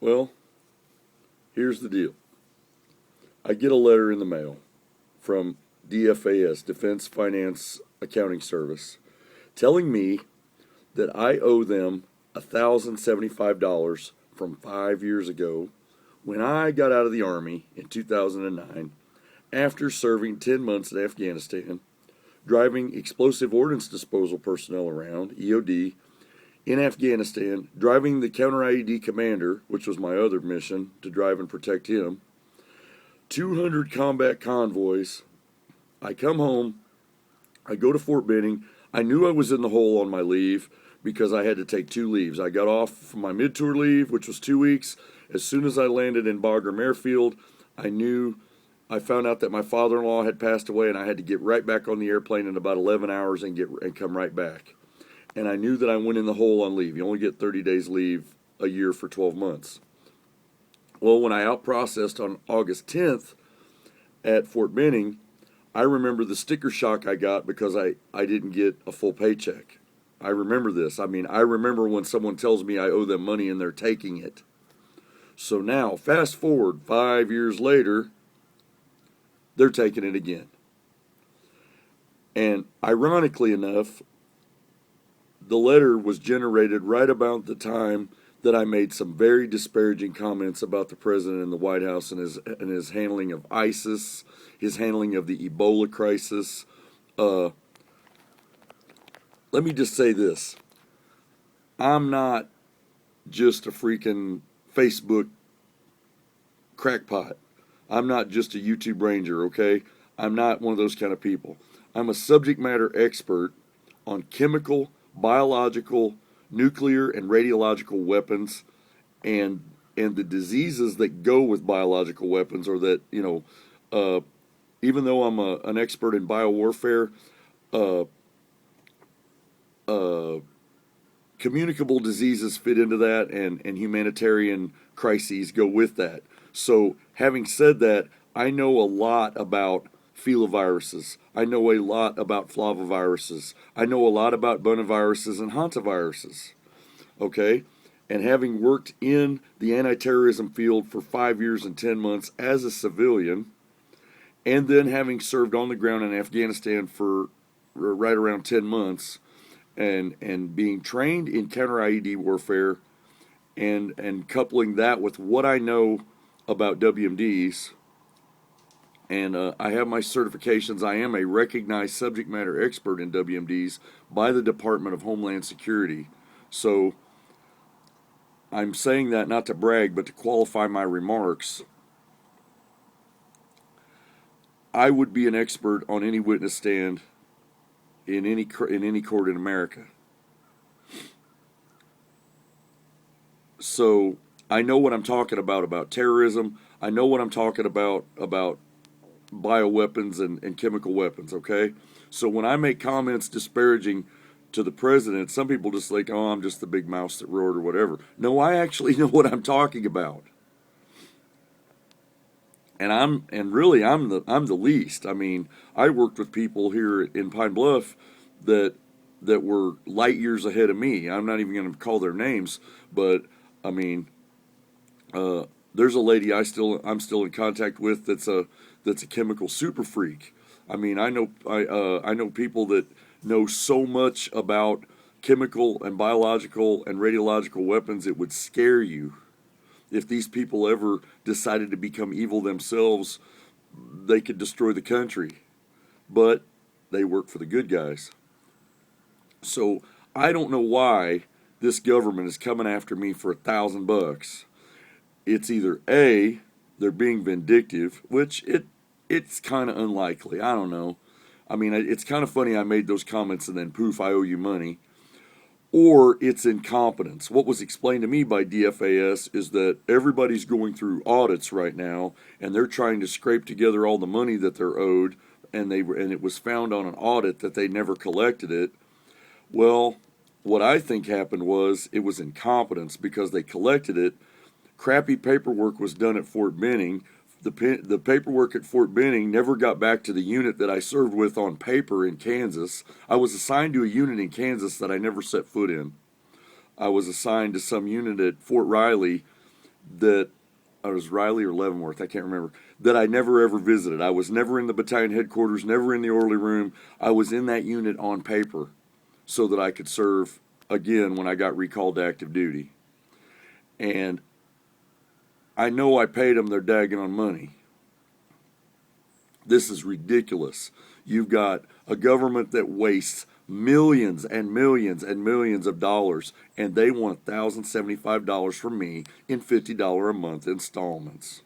Well, here's the deal. I get a letter in the mail from DFAS, Defense Finance Accounting Service, telling me that I owe them $1,075 from 5 years ago when I got out of the Army in 2009 after serving 10 months in Afghanistan, driving explosive ordnance disposal personnel around, EOD, in Afghanistan, driving the counter IED commander, which was my other mission, to drive and protect him, 200 combat convoys. I come home, I go to Fort Benning. I knew I was in the hole on my leave because I had to take 2 leaves. I got off from my mid-tour leave, which was 2 weeks. As soon as I landed in Bagram Airfield, I found out that my father-in-law had passed away, and I had to get right back on the airplane in about 11 hours and come right back. And I knew that I went in the hole on leave. You only get 30 days leave a year for 12 months. Well, when I out-processed on August 10th at Fort Benning, I remember the sticker shock I got because I didn't get a full paycheck. I remember this. I remember when someone tells me I owe them money and they're taking it. So now, fast forward 5 years later, they're taking it again. And ironically enough, the letter was generated right about the time that I made some very disparaging comments about the president in the White House and his handling of ISIS, his handling of the Ebola crisis. Let me just say this. I'm not just a freaking Facebook crackpot. I'm not just a YouTube ranger, okay? I'm not one of those kind of people. I'm a subject matter expert on chemical, biological, nuclear, and radiological weapons and the diseases that go with biological weapons, or that, even though I'm an expert in biowarfare, communicable diseases fit into that, and humanitarian crises go with that. So, having said that, I know a lot about filoviruses. I know a lot about flavoviruses. I know a lot about bonaviruses and hantaviruses. Okay? And having worked in the anti-terrorism field for 5 years and 10 months as a civilian, and then having served on the ground in Afghanistan for right around 10 months, and being trained in counter IED warfare, and coupling that with what I know about WMDs, and I have my certifications. I am a recognized subject matter expert in WMDs by the Department of Homeland Security. So I'm saying that not to brag, but to qualify my remarks. I would be an expert on any witness stand in any court in America. So I know what I'm talking about terrorism. I know what I'm talking about bioweapons and chemical weapons, okay? So when I make comments disparaging to the president, some people just like, oh, I'm just the big mouse that roared or whatever. No, I actually know what I'm talking about. And I'm the least. I mean, I worked with people here in Pine Bluff that were light years ahead of me. I'm not even going to call their names, but I mean, there's a lady I'm still in contact with that's a chemical super freak. I mean, I know people that know so much about chemical and biological and radiological weapons it would scare you. If these people ever decided to become evil themselves, they could destroy the country. But they work for the good guys. So I don't know why this government is coming after me for $1,000. It's either A, they're being vindictive, which it's kind of unlikely. I don't know. I mean, it's kind of funny I made those comments and then poof, I owe you money. Or it's incompetence. What was explained to me by DFAS is that everybody's going through audits right now, and they're trying to scrape together all the money that they're owed, and it was found on an audit that they never collected it. Well, what I think happened was it was incompetence because they collected it. Crappy paperwork was done at Fort Benning. The paperwork at Fort Benning never got back to the unit that I served with on paper in Kansas. I was assigned to a unit in Kansas that I never set foot in. I was assigned to some unit at Fort Riley that I was Riley or Leavenworth, I can't remember, that I never ever visited. I was never in the battalion headquarters, never in the orderly room. I was in that unit on paper so that I could serve again when I got recalled to active duty. And I know I paid them their daggone money. This is ridiculous. You've got a government that wastes millions and millions and millions of dollars, and they want $1,075 from me in $50 a month installments.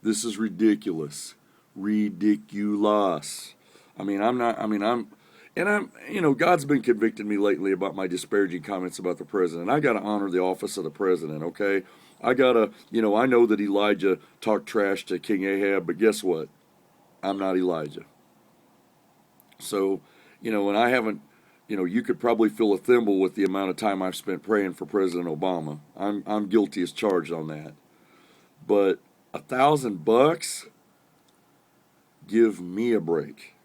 This is ridiculous. Ridiculous. I mean, I'm not, I mean, God's been convicting me lately about my disparaging comments about the president. I got to honor the office of the president, okay? I got to, I know that Elijah talked trash to King Ahab, but guess what? I'm not Elijah. So, and I haven't, you could probably fill a thimble with the amount of time I've spent praying for President Obama. I'm guilty as charged on that. But $1,000? Give me a break.